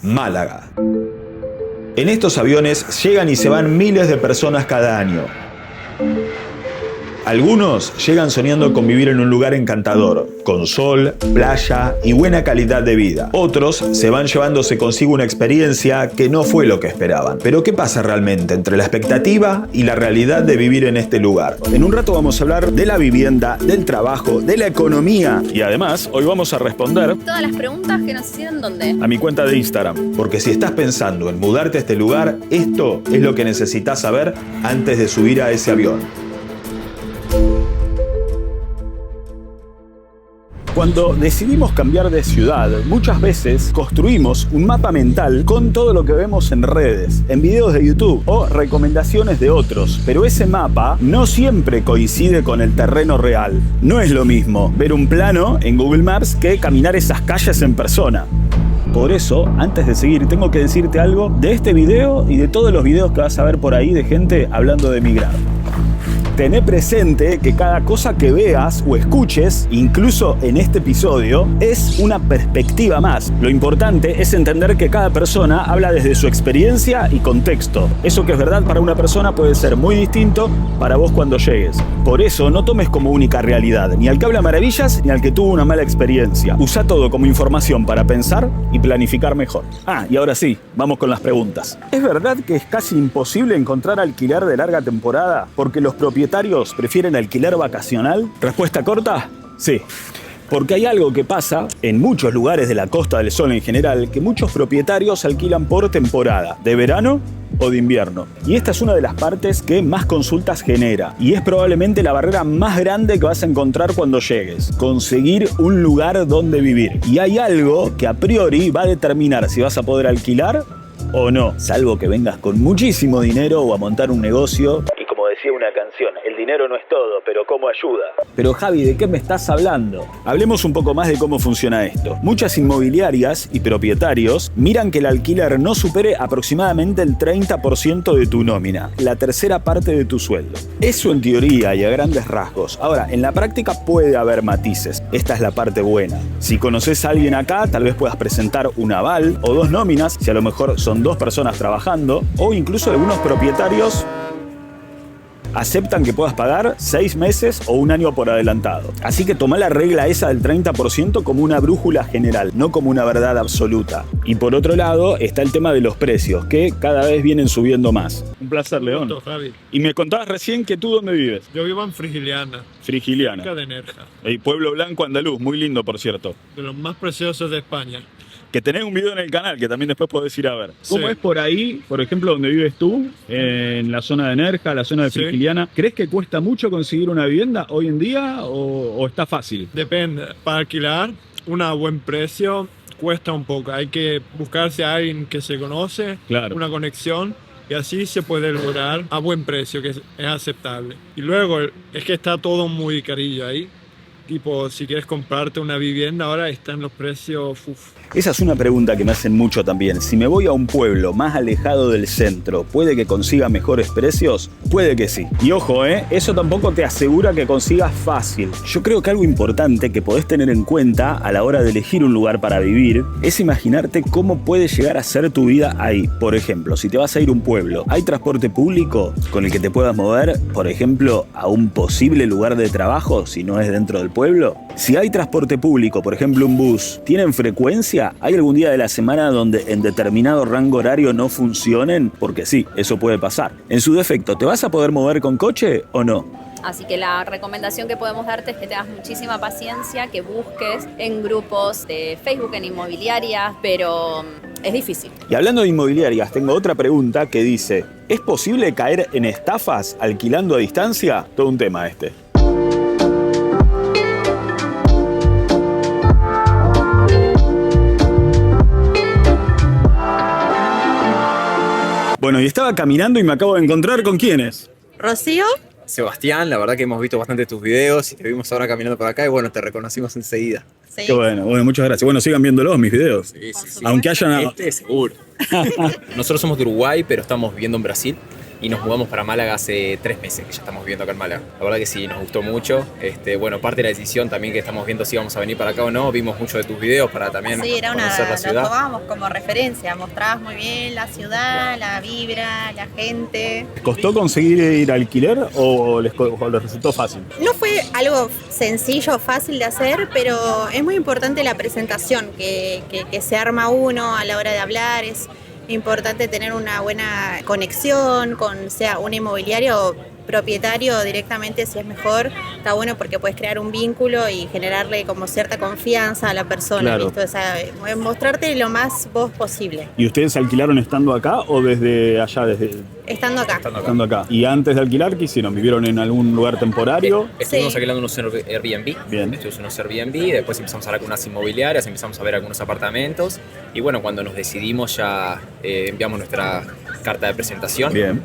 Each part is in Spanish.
Málaga. En estos aviones llegan y se van miles de personas cada año. Algunos llegan soñando con vivir en un lugar encantador, con sol, playa y buena calidad de vida. Otros se van llevándose consigo una experiencia que no fue lo que esperaban. Pero ¿qué pasa realmente entre la expectativa y la realidad de vivir en este lugar? En un rato vamos a hablar de la vivienda, del trabajo, de la economía. Y además, hoy vamos a responder todas las preguntas que nos hicieron, ¿dónde? A mi cuenta de Instagram. Porque si estás pensando en mudarte a este lugar, esto es lo que necesitas saber antes de subir a ese avión. Cuando decidimos cambiar de ciudad, muchas veces construimos un mapa mental con todo lo que vemos en redes, en videos de YouTube o recomendaciones de otros. Pero ese mapa no siempre coincide con el terreno real. No es lo mismo ver un plano en Google Maps que caminar esas calles en persona. Por eso, antes de seguir, tengo que decirte algo de este video y de todos los videos que vas a ver por ahí de gente hablando de migrar. Tené presente que cada cosa que veas o escuches, incluso en este episodio, es una perspectiva más. Lo importante es entender que cada persona habla desde su experiencia y contexto. Eso que es verdad para una persona puede ser muy distinto para vos cuando llegues. Por eso no tomes como única realidad ni al que habla maravillas ni al que tuvo una mala experiencia. Usa todo como información para pensar y planificar mejor. Y ahora sí, vamos con las preguntas. ¿Es verdad que es casi imposible encontrar alquiler de larga temporada porque los propietarios prefieren alquiler vacacional? Respuesta corta, sí. Porque hay algo que pasa en muchos lugares de la Costa del Sol en general, que muchos propietarios alquilan por temporada, de verano o de invierno. Y esta es una de las partes que más consultas genera. Y es probablemente la barrera más grande que vas a encontrar cuando llegues. Conseguir un lugar donde vivir. Y hay algo que a priori va a determinar si vas a poder alquilar o no. Salvo que vengas con muchísimo dinero o a montar un negocio. Y como decía una canción, el dinero no es todo, pero ¿cómo ayuda? Pero Javi, ¿de qué me estás hablando? Hablemos un poco más de cómo funciona esto. Muchas inmobiliarias y propietarios miran que el alquiler no supere aproximadamente el 30% de tu nómina, la tercera parte de tu sueldo. Eso en teoría y a grandes rasgos. Ahora, en la práctica puede haber matices. Esta es la parte buena. Si conoces a alguien acá, tal vez puedas presentar un aval o dos nóminas, si a lo mejor son dos personas trabajando, o incluso algunos propietarios aceptan que puedas pagar 6 meses o un año por adelantado. Así que toma la regla esa del 30% como una brújula general, no como una verdad absoluta. Y por otro lado está el tema de los precios, que cada vez vienen subiendo más. Un placer, León. Javi. Y me contabas recién que tú dónde vives. Yo vivo en Frigiliana. Frigiliana. Cerca de Nerja. El pueblo blanco andaluz, muy lindo por cierto. De los más preciosos de España. Que tenés un video en el canal que también después podés ir a ver. Sí. ¿Cómo es por ahí, por ejemplo, donde vives tú, en la zona de Nerja, la zona de Frigiliana? ¿Crees que cuesta mucho conseguir una vivienda hoy en día o está fácil? Depende. Para alquilar, a buen precio cuesta un poco. Hay que buscarse a alguien que se conoce, Claro. una conexión, y así se puede lograr a buen precio, que es aceptable. Y luego, es que está todo muy carillo ahí. Tipo, si quieres comprarte una vivienda, ahora están los precios... Esa es una pregunta que me hacen mucho también. Si me voy a un pueblo más alejado del centro, ¿puede que consiga mejores precios? Puede que sí. Y ojo, eso tampoco te asegura que consigas fácil. Yo creo que algo importante que podés tener en cuenta a la hora de elegir un lugar para vivir es imaginarte cómo puede llegar a ser tu vida ahí. Por ejemplo, si te vas a ir a un pueblo, ¿hay transporte público con el que te puedas mover, por ejemplo, a un posible lugar de trabajo si no es dentro del pueblo? Si hay transporte público, por ejemplo un bus, ¿tienen frecuencia? ¿Hay algún día de la semana donde en determinado rango horario no funcionen? Porque sí, eso puede pasar. En su defecto, ¿te vas a poder mover con coche o no? Así que la recomendación que podemos darte es que tengas muchísima paciencia, que busques en grupos de Facebook, en inmobiliarias, pero es difícil. Y hablando de inmobiliarias, tengo otra pregunta que dice, ¿es posible caer en estafas alquilando a distancia? Todo un tema este. Bueno, y estaba caminando y me acabo de encontrar con ¿quiénes? Rocío. Sebastián, la verdad que hemos visto bastante tus videos y te vimos ahora caminando por acá y bueno, te reconocimos enseguida. Sí. Qué bueno, muchas gracias. Bueno, sigan viéndolos, mis videos. Sí, sí, sí. Aunque hayan... Este seguro. Nosotros somos de Uruguay, pero estamos viviendo en Brasil. y nos mudamos para Málaga hace 3 meses que ya estamos viviendo acá en Málaga. La verdad que sí, nos gustó mucho. Bueno, parte de la decisión también que estamos viendo si vamos a venir para acá o no, vimos mucho de tus videos para también conocer la ciudad. Lo tomábamos como referencia, mostrabas muy bien la ciudad, la vibra, la gente. ¿Costó conseguir ir a alquiler o les resultó fácil? No fue algo sencillo, fácil de hacer, pero es muy importante la presentación que se arma uno a la hora de hablar. Es importante tener una buena conexión con sea un inmobiliario o propietario directamente, si es mejor. Está bueno porque puedes crear un vínculo y generarle como cierta confianza a la persona. Claro. ¿Listo? O sea, mostrarte lo más vos posible. ¿Y ustedes alquilaron estando acá o desde allá? Estando acá. Estando acá. ¿Y antes de alquilar qué hicieron? ¿Vivieron en algún lugar temporario? Estuvimos Sí. alquilando unos Airbnb. Bien. Estuvimos unos Airbnb, después empezamos a hablar con unas inmobiliarias, empezamos a ver algunos apartamentos. Y bueno, cuando nos decidimos ya enviamos nuestra carta de presentación. Bien.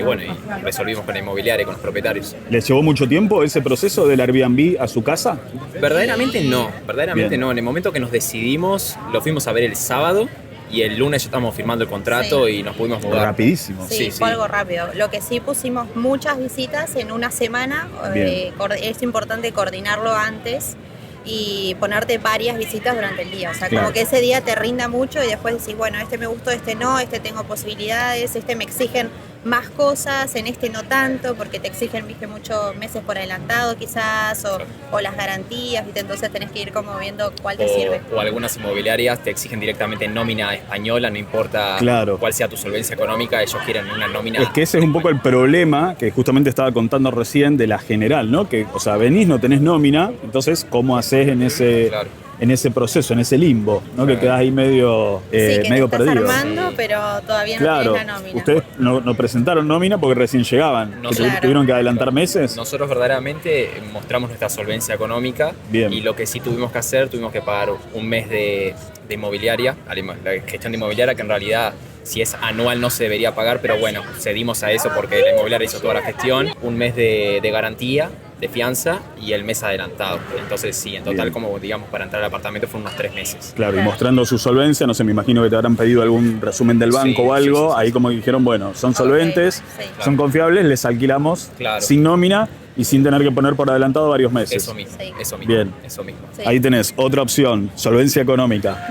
Bueno, y resolvimos con la inmobiliaria y con los propietarios. ¿Les llevó mucho tiempo ese proceso del Airbnb a su casa? Verdaderamente no, Bien. no. En el momento que nos decidimos, lo fuimos a ver el sábado y el lunes ya estábamos firmando el contrato y nos pudimos mudar. Rapidísimo. Sí, fue algo rápido. Lo que sí pusimos muchas visitas en una semana. Bien. Es importante coordinarlo antes y ponerte varias visitas durante el día. O sea, Claro. como que ese día te rinda mucho y después decís, bueno, este me gustó, este no, este tengo posibilidades, este me exigen más cosas, en este no tanto, porque te exigen, viste, muchos meses por adelantado quizás, o las garantías, viste, entonces tenés que ir como viendo cuál te sirve. O algunas inmobiliarias te exigen directamente nómina española, no importa Claro. cuál sea tu solvencia económica, ellos quieren una nómina. Es que ese es un poco el problema que justamente estaba contando recién de la general, ¿no? Que, o sea, venís, no tenés nómina, entonces, ¿cómo haces en ese, Claro. en ese proceso, en ese limbo, ¿no? Que Claro. quedás ahí medio, Sí, que te medio estás perdido. armando, Sí. pero todavía no Claro, tenés la nómina. ustedes no presentaron nómina porque recién llegaban. No, Que claro. ¿Tuvieron que adelantar meses? Nosotros verdaderamente mostramos nuestra solvencia económica. Bien. Y lo que sí tuvimos que hacer, tuvimos que pagar un mes de inmobiliaria, la gestión de inmobiliaria, que en realidad si es anual no se debería pagar, pero bueno, cedimos a eso porque la inmobiliaria hizo toda la gestión, un mes de garantía, de fianza y el mes adelantado. Entonces sí, en total Bien. como digamos para entrar al apartamento fueron unos 3 meses. Claro, y mostrando su solvencia, no sé, me imagino que te habrán pedido algún resumen del banco Sí, o algo, sí, sí. ahí como que dijeron, bueno, son solventes, sí. son confiables, les alquilamos Claro. sin nómina y sin tener que poner por adelantado varios meses. Eso mismo, Sí. eso mismo. Bien. Eso mismo. Sí. Ahí tenés otra opción, solvencia económica.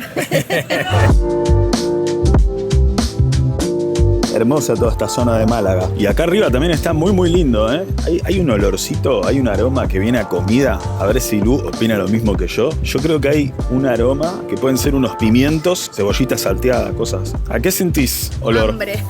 Hermosa toda esta zona de Málaga. Y acá arriba también está muy muy lindo, ¿eh? Hay un olorcito, hay un aroma que viene a comida. A ver si Lu opina lo mismo que yo. Yo creo que hay un aroma que pueden ser unos pimientos, cebollita salteada, cosas. ¿A qué sentís olor? Hambre.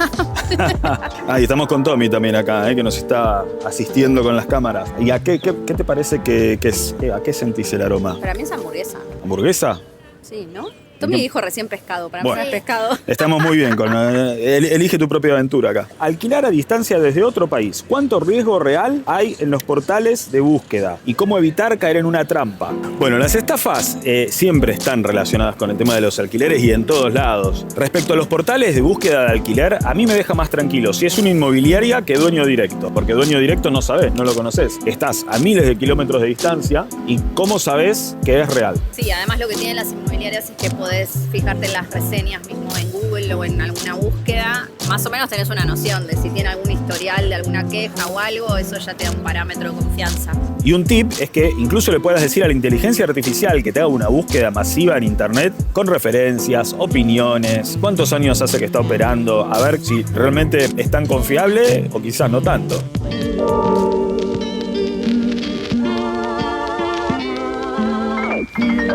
Ah, y estamos con Tommy también acá, que nos está asistiendo con las cámaras. ¿Y a qué te parece que es? ¿A qué sentís el aroma? Para mí es hamburguesa. ¿Hamburguesa? Sí, ¿no? Tommy dijo recién pescado. Para mí Bueno. no es pescado. Estamos muy bien con elige tu propia aventura acá. Alquilar a distancia desde otro país. ¿Cuánto riesgo real hay en los portales de búsqueda? ¿Y cómo evitar caer en una trampa? Bueno, las estafas siempre están relacionadas con el tema de los alquileres y en todos lados. Respecto a los portales de búsqueda de alquiler, a mí me deja más tranquilo si es una inmobiliaria que dueño directo. Porque dueño directo no sabés, no lo conocés. Estás a miles de kilómetros de distancia y ¿cómo sabés que es real? Sí, además lo que tienen las inmobiliarias es que podés fijarte en las reseñas mismo en Google o en alguna búsqueda. Más o menos tenés una noción de si tiene algún historial de alguna queja o algo, eso ya te da un parámetro de confianza. Y un tip es que incluso le puedas decir a la inteligencia artificial que te haga una búsqueda masiva en internet con referencias, opiniones, cuántos años hace que está operando, a ver si realmente es tan confiable o quizás no tanto.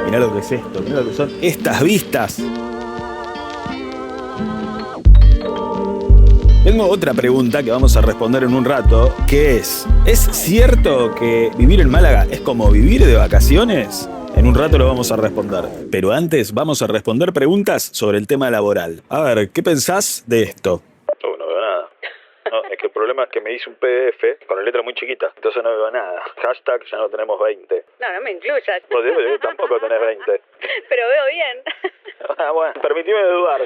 Mirá lo que es esto, mirá lo que son estas vistas. Tengo otra pregunta que vamos a responder en un rato, que ¿es cierto que vivir en Málaga es como vivir de vacaciones? En un rato lo vamos a responder. Pero antes vamos a responder preguntas sobre el tema laboral. A ver, ¿qué pensás de esto? No veo nada. No, es que el problema es que me hice un PDF con la letra muy chiquita, entonces no veo nada. Hashtag ya no tenemos 20. No me incluyas. Vos tampoco tenés 20. Pero veo bien. Ah, bueno, permitime dudar.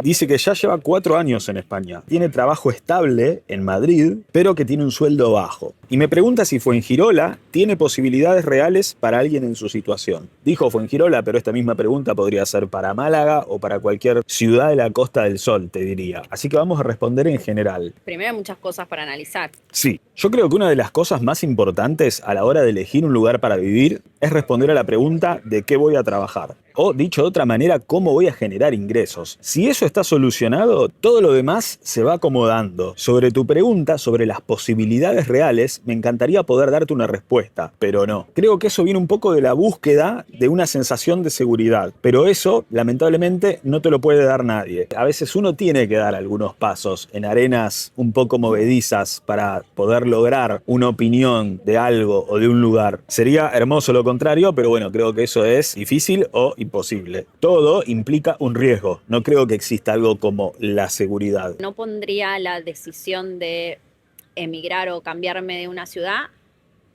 Dice que ya lleva 4 años en España. Tiene trabajo estable en Madrid, pero que tiene un sueldo bajo. Y me pregunta si Fuengirola tiene posibilidades reales para alguien en su situación. Dijo Fuengirola, pero esta misma pregunta podría ser para Málaga o para cualquier ciudad de la Costa del Sol, te diría. Así que vamos a responder en general. Primero hay muchas cosas para analizar. Sí, yo creo que una de las cosas más importantes a la hora de elegir un lugar para vivir es responder a la pregunta de qué voy a trabajar. O, dicho de otra manera, cómo voy a generar ingresos. Si eso está solucionado, todo lo demás se va acomodando. Sobre tu pregunta, sobre las posibilidades reales, me encantaría poder darte una respuesta, pero no. Creo que eso viene un poco de la búsqueda de una sensación de seguridad, pero eso, lamentablemente, no te lo puede dar nadie. A veces uno tiene que dar algunos pasos en arenas un poco movedizas para poder lograr una opinión de algo o de un lugar. Sería hermoso lo contrario, pero bueno, creo que eso es difícil o imposible. Todo implica un riesgo. No creo que exista algo como la seguridad. No pondría la decisión de emigrar o cambiarme de una ciudad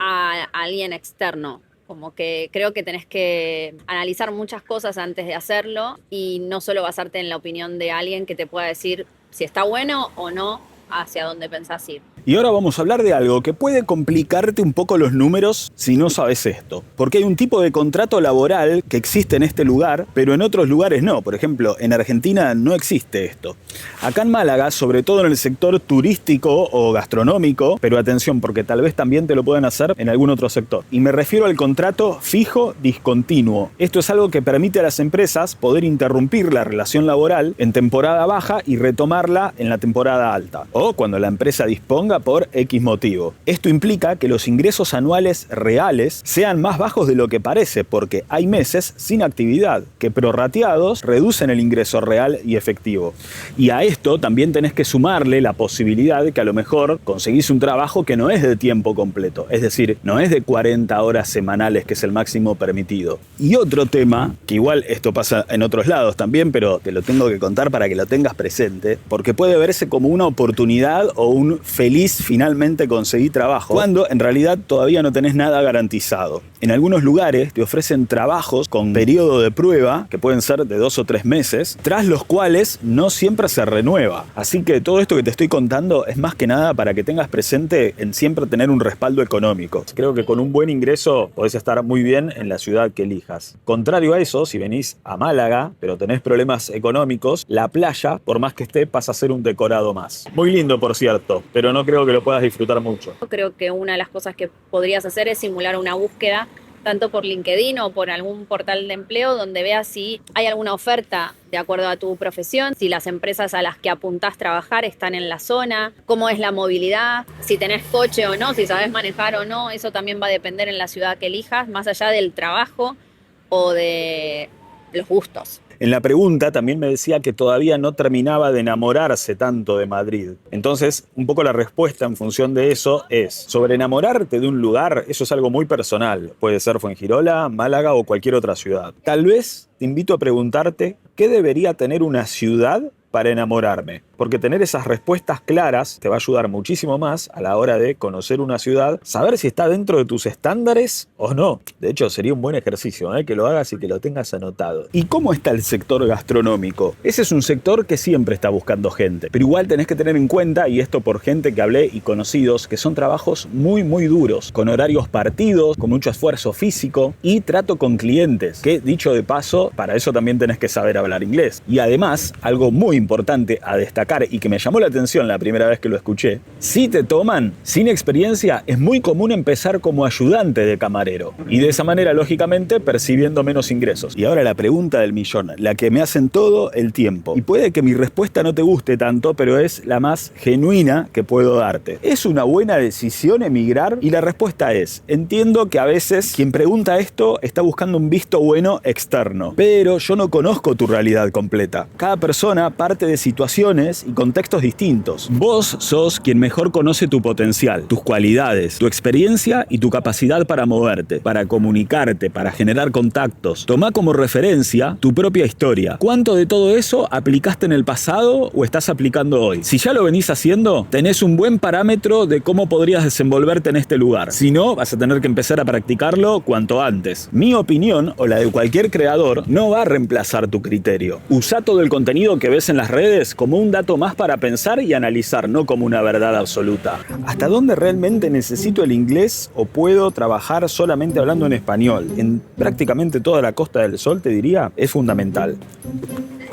a alguien externo. Como que creo que tenés que analizar muchas cosas antes de hacerlo y no solo basarte en la opinión de alguien que te pueda decir si está bueno o no hacia dónde pensás ir. Y ahora vamos a hablar de algo que puede complicarte un poco los números si no sabes esto. Porque hay un tipo de contrato laboral que existe en este lugar, pero en otros lugares no. Por ejemplo, en Argentina no existe esto. Acá en Málaga, sobre todo en el sector turístico o gastronómico, pero atención, porque tal vez también te lo puedan hacer en algún otro sector. Y me refiero al contrato fijo discontinuo. Esto es algo que permite a las empresas poder interrumpir la relación laboral en temporada baja y retomarla en la temporada alta. O cuando la empresa disponga por X motivo. Esto implica que los ingresos anuales reales sean más bajos de lo que parece, porque hay meses sin actividad, que prorrateados reducen el ingreso real y efectivo. Y a esto también tenés que sumarle la posibilidad de que a lo mejor conseguís un trabajo que no es de tiempo completo, es decir, no es de 40 horas semanales, que es el máximo permitido. Y otro tema, que igual esto pasa en otros lados también, pero te lo tengo que contar para que lo tengas presente, porque puede verse como una oportunidad o un feliz finalmente conseguí trabajo, cuando en realidad todavía no tenés nada garantizado. En algunos lugares te ofrecen trabajos con periodo de prueba, que pueden ser de 2 o 3 meses, tras los cuales no siempre se renueva. Así que todo esto que te estoy contando es más que nada para que tengas presente en siempre tener un respaldo económico. Creo que con un buen ingreso podés estar muy bien en la ciudad que elijas. Contrario a eso, si venís a Málaga, pero tenés problemas económicos, la playa, por más que esté, pasa a ser un decorado más. Muy lindo, por cierto, pero no creo que lo puedas disfrutar mucho. Creo que una de las cosas que podrías hacer es simular una búsqueda tanto por LinkedIn o por algún portal de empleo donde veas si hay alguna oferta de acuerdo a tu profesión, si las empresas a las que apuntás trabajar están en la zona, cómo es la movilidad, si tenés coche o no, si sabés manejar o no. Eso también va a depender en la ciudad que elijas, más allá del trabajo o de los gustos. En la pregunta también me decía que todavía no terminaba de enamorarse tanto de Madrid. Entonces, un poco la respuesta en función de eso es, sobre enamorarte de un lugar, eso es algo muy personal. Puede ser Fuengirola, Málaga o cualquier otra ciudad. Tal vez te invito a preguntarte, ¿qué debería tener una ciudad para enamorarme? Porque tener esas respuestas claras te va a ayudar muchísimo más a la hora de conocer una ciudad, saber si está dentro de tus estándares o no. De hecho, sería un buen ejercicio, que lo hagas y que lo tengas anotado. ¿Y cómo está el sector gastronómico? Ese es un sector que siempre está buscando gente, pero igual tenés que tener en cuenta, y esto por gente que hablé y conocidos, que son trabajos muy muy duros, con horarios partidos, con mucho esfuerzo físico y trato con clientes, que dicho de paso, para eso también tenés que saber hablar inglés. Y además, algo muy importante a destacar y que me llamó la atención la primera vez que lo escuché, si te toman sin experiencia, es muy común empezar como ayudante de camarero y de esa manera, lógicamente, percibiendo menos ingresos. Y ahora la pregunta del millón, la que me hacen todo el tiempo, y puede que mi respuesta no te guste tanto, pero es la más genuina que puedo darte. ¿Es una buena decisión emigrar? Y la respuesta es, entiendo que a veces quien pregunta esto está buscando un visto bueno externo, pero yo no conozco tu realidad completa. Cada persona parte de situaciones y contextos distintos. Vos sos quien mejor conoce tu potencial, tus cualidades, tu experiencia y tu capacidad para moverte, para comunicarte, para generar contactos. Tomá como referencia tu propia historia. ¿Cuánto de todo eso aplicaste en el pasado o estás aplicando hoy? Si ya lo venís haciendo, tenés un buen parámetro de cómo podrías desenvolverte en este lugar. Si no, vas a tener que empezar a practicarlo cuanto antes. Mi opinión, o la de cualquier creador, no va a reemplazar tu criterio. Usá todo el contenido que ves en las redes como un dato más para pensar y analizar, no como una verdad absoluta. ¿Hasta dónde realmente necesito el inglés o puedo trabajar solamente hablando en español? En prácticamente toda la Costa del Sol, te diría, es fundamental.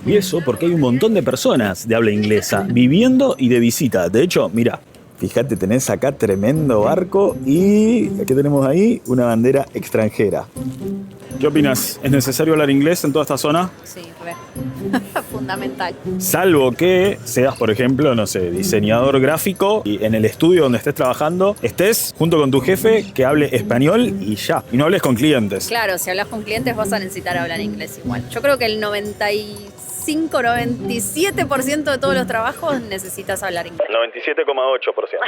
Y eso porque hay un montón de personas de habla inglesa viviendo y de visita. De hecho, mira, fíjate, tenés acá tremendo barco y ¿qué tenemos ahí? Una bandera extranjera. ¿Qué opinas? ¿Es necesario hablar inglés en toda esta zona? Sí, re. Fundamental. Salvo que seas, por ejemplo, no sé, diseñador gráfico y en el estudio donde estés trabajando estés junto con tu jefe que hable español y ya. Y no hables con clientes. Claro, si hablas con clientes vas a necesitar hablar inglés igual. Yo creo que el 97% de todos los trabajos necesitas hablar inglés. 97,8%.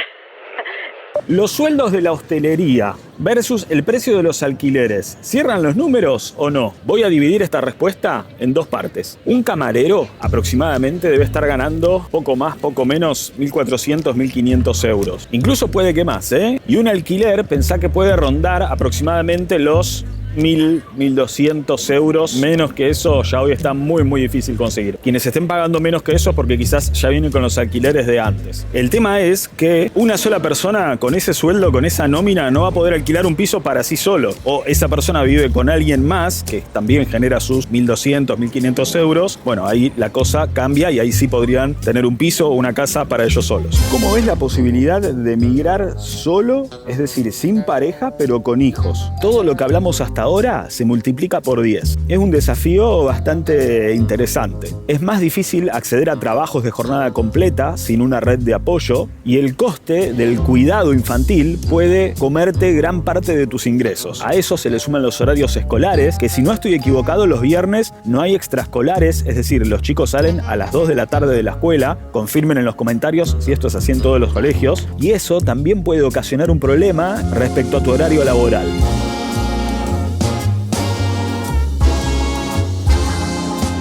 Los sueldos de la hostelería versus el precio de los alquileres, ¿cierran los números o no? Voy a dividir esta respuesta en dos partes. Un camarero aproximadamente debe estar ganando poco más, poco menos 1.400, 1.500 euros. Incluso puede que más, ¿eh? Y un alquiler, pensá que puede rondar aproximadamente los 1.200 euros. Menos que eso ya hoy está muy difícil conseguir. Quienes estén pagando menos que eso porque quizás ya vienen con los alquileres de antes. El tema es que una sola persona con ese sueldo, con esa nómina, no va a poder alquilar un piso para sí solo. O esa persona vive con alguien más que también genera sus 1.200, 1.500 euros. Bueno, ahí la cosa cambia y ahí sí podrían tener un piso o una casa para ellos solos. ¿Cómo ves la posibilidad de migrar solo? Es decir, sin pareja pero con hijos. Todo lo que hablamos hasta ahora se multiplica por 10. Es un desafío bastante interesante. Es más difícil acceder a trabajos de jornada completa sin una red de apoyo y el coste del cuidado infantil puede comerte gran parte de tus ingresos. A eso se le suman los horarios escolares, que si no estoy equivocado los viernes no hay extraescolares, es decir, los chicos salen a las 2 de la tarde de la escuela. Confirmen en los comentarios si esto es así en todos los colegios. Y eso también puede ocasionar un problema respecto a tu horario laboral.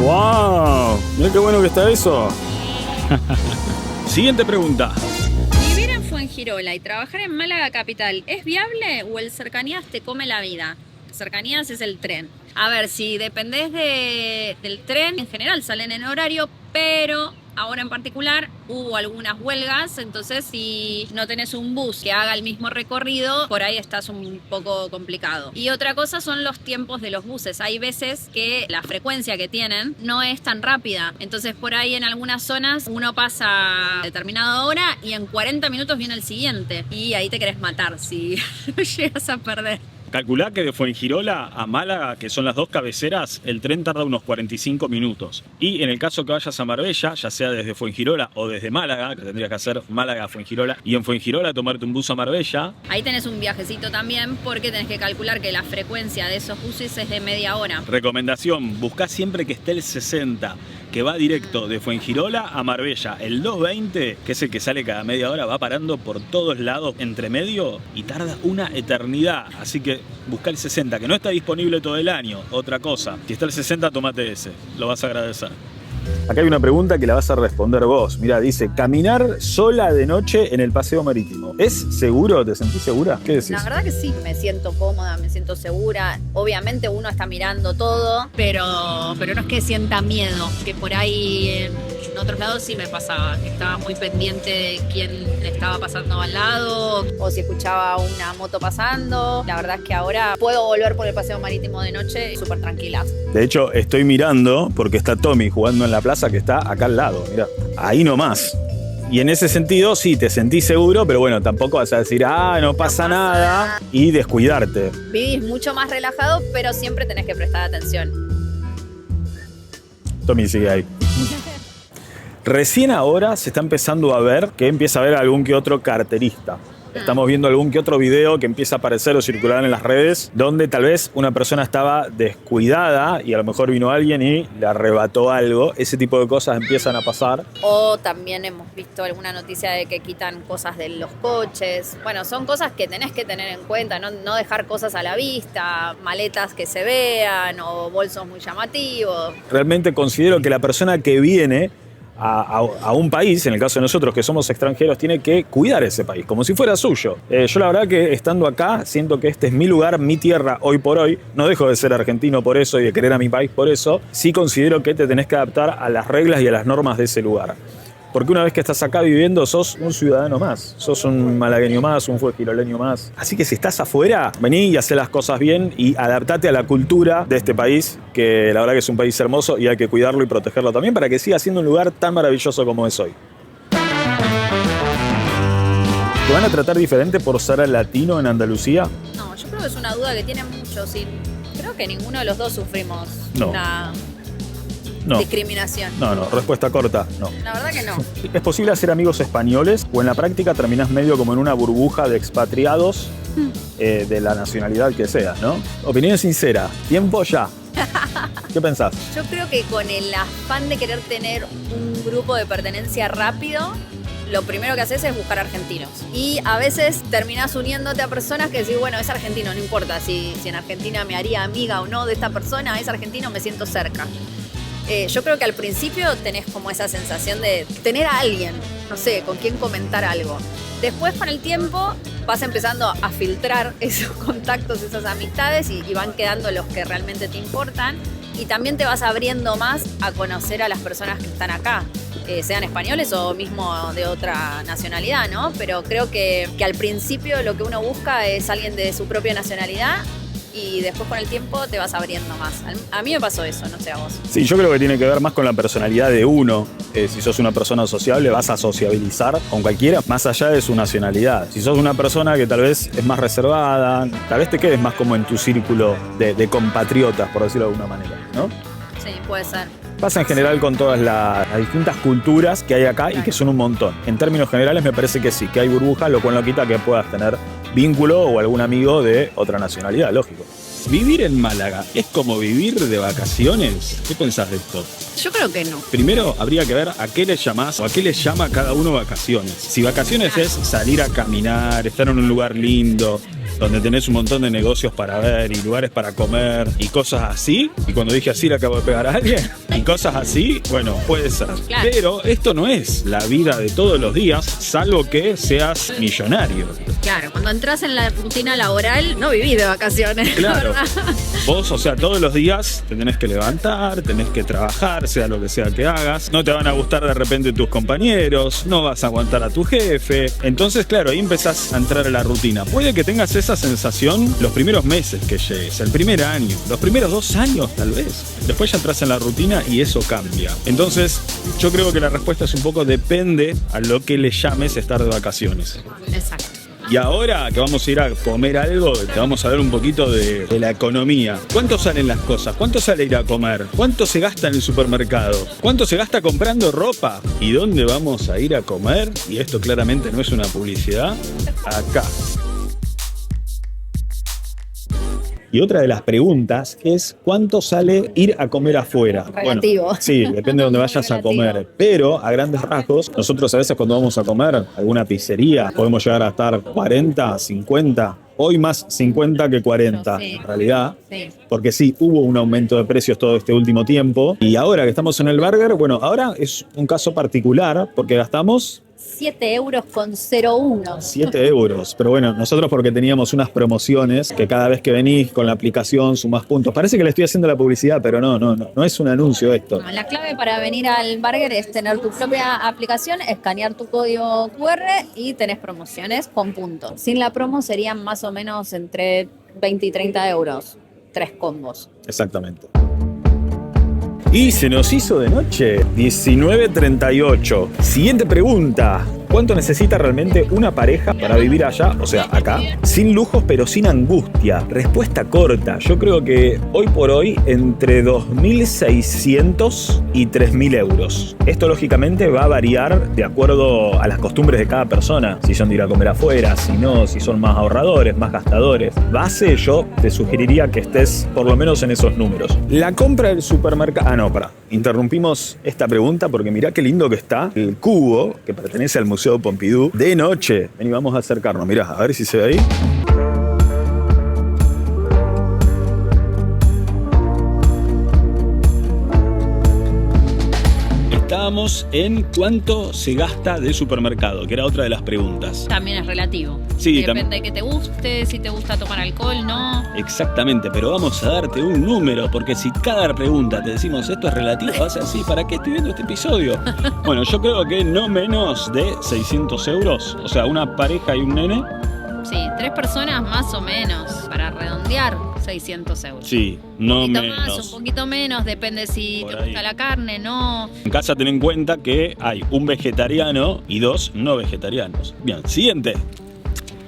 ¡Wow! Mirá qué bueno que está eso. Siguiente pregunta. Vivir en Fuengirola y trabajar en Málaga capital, ¿es viable o el Cercanías te come la vida? Cercanías es el tren. A ver, si dependés del tren, en general salen en horario, pero ahora en particular hubo algunas huelgas, entonces si no tenés un bus que haga el mismo recorrido, por ahí estás un poco complicado. Y otra cosa son los tiempos de los buses. Hay veces que la frecuencia que tienen no es tan rápida, entonces por ahí en algunas zonas uno pasa a determinada hora y en 40 minutos viene el siguiente y ahí te querés matar si llegas a perder. Calculá que de Fuengirola a Málaga, que son las dos cabeceras, el tren tarda unos 45 minutos. Y en el caso que vayas a Marbella, ya sea desde Fuengirola o desde Málaga, que tendrías que hacer Málaga a Fuengirola, y en Fuengirola tomarte un bus a Marbella. Ahí tenés un viajecito también porque tenés que calcular que la frecuencia de esos buses es de media hora. Recomendación, buscá siempre que esté el 60, que va directo de Fuengirola a Marbella. El 220, que es el que sale cada media hora, va parando por todos lados entre medio y tarda una eternidad. Así que busca el 60, que no está disponible todo el año. Otra cosa, si está el 60, tomate ese. Lo vas a agradecer. Acá hay una pregunta que la vas a responder vos. Mirá, dice, caminar sola de noche en el paseo marítimo. ¿Es seguro? ¿Te sentís segura? ¿Qué decís? La verdad que sí, me siento cómoda, me siento segura. Obviamente uno está mirando todo, pero no es que sienta miedo, que por ahí en otros lados sí me pasaba, que estaba muy pendiente de quién estaba pasando al lado o si escuchaba una moto pasando. La verdad es que ahora puedo volver por el paseo marítimo de noche súper tranquila. De hecho, estoy mirando porque está Tommy jugando en la plaza que está acá al lado. Mirá, ahí nomás. Y en ese sentido, sí, te sentís seguro, pero bueno, tampoco vas a decir, no pasa nada y descuidarte. Vivís mucho más relajado, pero siempre tenés que prestar atención. Tommy sigue ahí. Recién ahora se está empezando a ver que empieza a haber algún que otro carterista. Estamos viendo algún que otro video que empieza a aparecer o circular en las redes donde tal vez una persona estaba descuidada y a lo mejor vino alguien y le arrebató algo. Ese tipo de cosas empiezan a pasar. O también hemos visto alguna noticia de que quitan cosas de los coches. Bueno, son cosas que tenés que tener en cuenta, no dejar cosas a la vista, maletas que se vean o bolsos muy llamativos. Realmente considero que la persona que viene a un país, en el caso de nosotros que somos extranjeros, tiene que cuidar ese país, como si fuera suyo. Yo la verdad que estando acá, siento que este es mi lugar, mi tierra, hoy por hoy. No dejo de ser argentino por eso y de querer a mi país por eso. Sí considero que te tenés que adaptar a las reglas y a las normas de ese lugar. Porque una vez que estás acá viviendo, sos un ciudadano más. Sos un malagueño más, un fuegiroleño más. Así que si estás afuera, vení y hacé las cosas bien y adaptate a la cultura de este país, que la verdad que es un país hermoso y hay que cuidarlo y protegerlo también para que siga siendo un lugar tan maravilloso como es hoy. ¿Te van a tratar diferente por ser latino en Andalucía? No, yo creo que es una duda que tienen muchos y creo que ninguno de los dos sufrimos una discriminación. No, respuesta corta, no. La verdad que no. ¿Es posible hacer amigos españoles o en la práctica terminás medio como en una burbuja de expatriados de la nacionalidad que seas, ¿no? Opinión sincera, tiempo ya. ¿Qué pensás? Yo creo que con el afán de querer tener un grupo de pertenencia rápido, lo primero que haces es buscar argentinos. Y a veces terminás uniéndote a personas que decís, bueno, es argentino, no importa si en Argentina me haría amiga o no de esta persona, es argentino, me siento cerca. Yo creo que al principio tenés como esa sensación de tener a alguien, no sé, con quien comentar algo. Después, con el tiempo, vas empezando a filtrar esos contactos, esas amistades y van quedando los que realmente te importan. Y también te vas abriendo más a conocer a las personas que están acá, sean españoles o mismo de otra nacionalidad, ¿no? Pero creo que al principio lo que uno busca es alguien de su propia nacionalidad y después con el tiempo te vas abriendo más. A mí me pasó eso, no sé a vos. Sí, yo creo que tiene que ver más con la personalidad de uno. Si sos una persona sociable, vas a sociabilizar con cualquiera, más allá de su nacionalidad. Si sos una persona que tal vez es más reservada, tal vez te quedes más como en tu círculo de compatriotas, por decirlo de alguna manera, ¿no? Sí, puede ser. Pasa en general con todas las distintas culturas que hay acá y que son un montón. En términos generales me parece que sí, que hay burbujas, lo cual no quita que puedas tener vínculo o algún amigo de otra nacionalidad, lógico. ¿Vivir en Málaga es como vivir de vacaciones? ¿Qué pensás de esto? Yo creo que no. Primero habría que ver a qué le llamás o a qué le llama cada uno vacaciones. Si vacaciones es salir a caminar, estar en un lugar lindo, donde tenés un montón de negocios para ver y lugares para comer y cosas así, y cuando dije así le acabo de pegar a alguien, y cosas así, bueno, puede ser. Claro. Pero esto no es la vida de todos los días, salvo que seas millonario. Claro, cuando entras en la rutina laboral, no vivís de vacaciones. Claro. ¿Verdad? Vos, o sea, todos los días te tenés que levantar, tenés que trabajar, sea lo que sea que hagas. No te van a gustar de repente tus compañeros, no vas a aguantar a tu jefe. Entonces, claro, ahí empezás a entrar en la rutina. Puede que tengas esa sensación los primeros meses que llegues, el primer año, los primeros 2 años tal vez. Después ya entras en la rutina y eso cambia. Entonces, yo creo que la respuesta es un poco depende a lo que le llames estar de vacaciones. Exacto. Y ahora que vamos a ir a comer algo, te vamos a ver un poquito de la economía. ¿Cuánto salen las cosas? ¿Cuánto sale ir a comer? ¿Cuánto se gasta en el supermercado? ¿Cuánto se gasta comprando ropa? ¿Y dónde vamos a ir a comer? Y esto claramente no es una publicidad. Acá. Y otra de las preguntas es ¿cuánto sale ir a comer afuera? Relativo. Bueno, sí, depende de donde vayas a comer. Pero a grandes rasgos, nosotros a veces cuando vamos a comer alguna pizzería podemos llegar a estar 40, 50, hoy más 50 que 40 Sí. en realidad. Sí. Porque sí, hubo un aumento de precios todo este último tiempo. Y ahora que estamos en el burger, bueno, ahora es un caso particular porque gastamos 7,01 €. 7 euros. Pero bueno, nosotros porque teníamos unas promociones que cada vez que venís con la aplicación sumás puntos. Parece que le estoy haciendo la publicidad, pero no es un anuncio esto. La clave para venir al burger es tener tu propia aplicación, escanear tu código QR y tenés promociones con puntos. Sin la promo serían más o menos entre 20 y 30 euros. 3 combos. Exactamente. Y se nos hizo de noche, 19:38. Siguiente pregunta. ¿Cuánto necesita realmente una pareja para vivir allá, o sea, acá? Sin lujos, pero sin angustia. Respuesta corta. Yo creo que hoy por hoy entre 2.600 y 3.000 euros. Esto lógicamente va a variar de acuerdo a las costumbres de cada persona. Si son de ir a comer afuera, si no, si son más ahorradores, más gastadores. Base, yo te sugeriría que estés por lo menos en esos números. La compra del supermercado... Interrumpimos esta pregunta porque mirá qué lindo que está el cubo que pertenece al Museo Pompidou de noche. Vení, vamos a acercarnos, mirá, a ver si se ve ahí. estábamos en cuánto se gasta de supermercado, que era otra de las preguntas. También es relativo. Sí, Depende de que te guste, si te gusta tomar alcohol, no. Exactamente, pero vamos a darte un número, porque si cada pregunta te decimos esto es relativo, vas a decir, ¿para qué estoy viendo este episodio? Bueno, yo creo que no menos de 600 euros, o sea, una pareja y un nene. Sí, 3 personas más o menos, para redondear, 600 euros. Sí, no un poquito menos. más, un poquito menos, depende si Por te ahí. gusta la carne, no. En casa ten en cuenta que hay un vegetariano y 2 no vegetarianos. Bien, siguiente.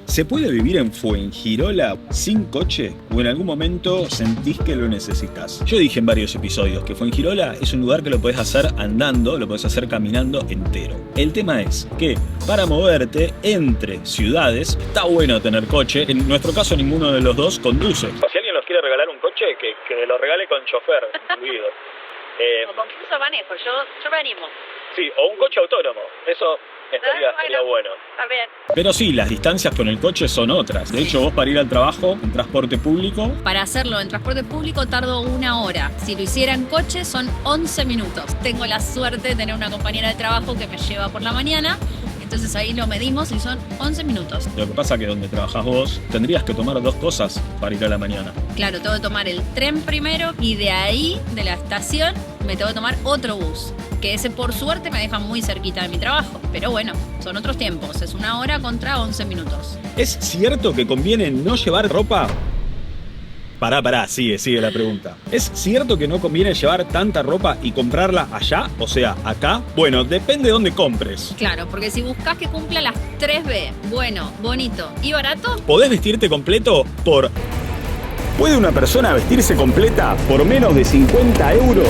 ¿Se puede vivir en Fuengirola sin coche o en algún momento sentís que lo necesitas? Yo dije en varios episodios que Fuengirola es un lugar que lo podés hacer andando, lo podés hacer caminando entero. El tema es que para moverte entre ciudades está bueno tener coche. En nuestro caso ninguno de los dos conduce. Si alguien nos quiere regalar un coche, que lo regale con chofer incluido. Con curso manejo, yo me animo. Sí, o un coche autónomo. Eso estaría bueno. También. Pero sí, las distancias con el coche son otras. De hecho, vos para ir al trabajo en transporte público, Para hacerlo en transporte público tardo 1 hora. Si lo hiciera en coche son 11 minutos. Tengo la suerte de tener una compañera de trabajo que me lleva por la mañana. Entonces ahí lo medimos y son 11 minutos. lo que pasa que donde trabajás vos, tendrías que tomar 2 cosas para ir a la mañana. Claro, tengo que tomar el tren primero y de ahí, de la estación, me tengo que tomar otro bus. Que ese por suerte me deja muy cerquita de mi trabajo. Pero bueno, son otros tiempos. Es 1 hora contra 11 minutos. ¿Es cierto que conviene no llevar ropa? Pará, sigue la pregunta. ¿Es cierto que no conviene llevar tanta ropa y comprarla allá? O sea, acá. Bueno, depende de dónde compres. Claro, porque si buscas que cumpla las 3B, bueno, bonito y barato, Podés vestirte completo por... ¿Puede una persona vestirse completa por menos de 50 euros?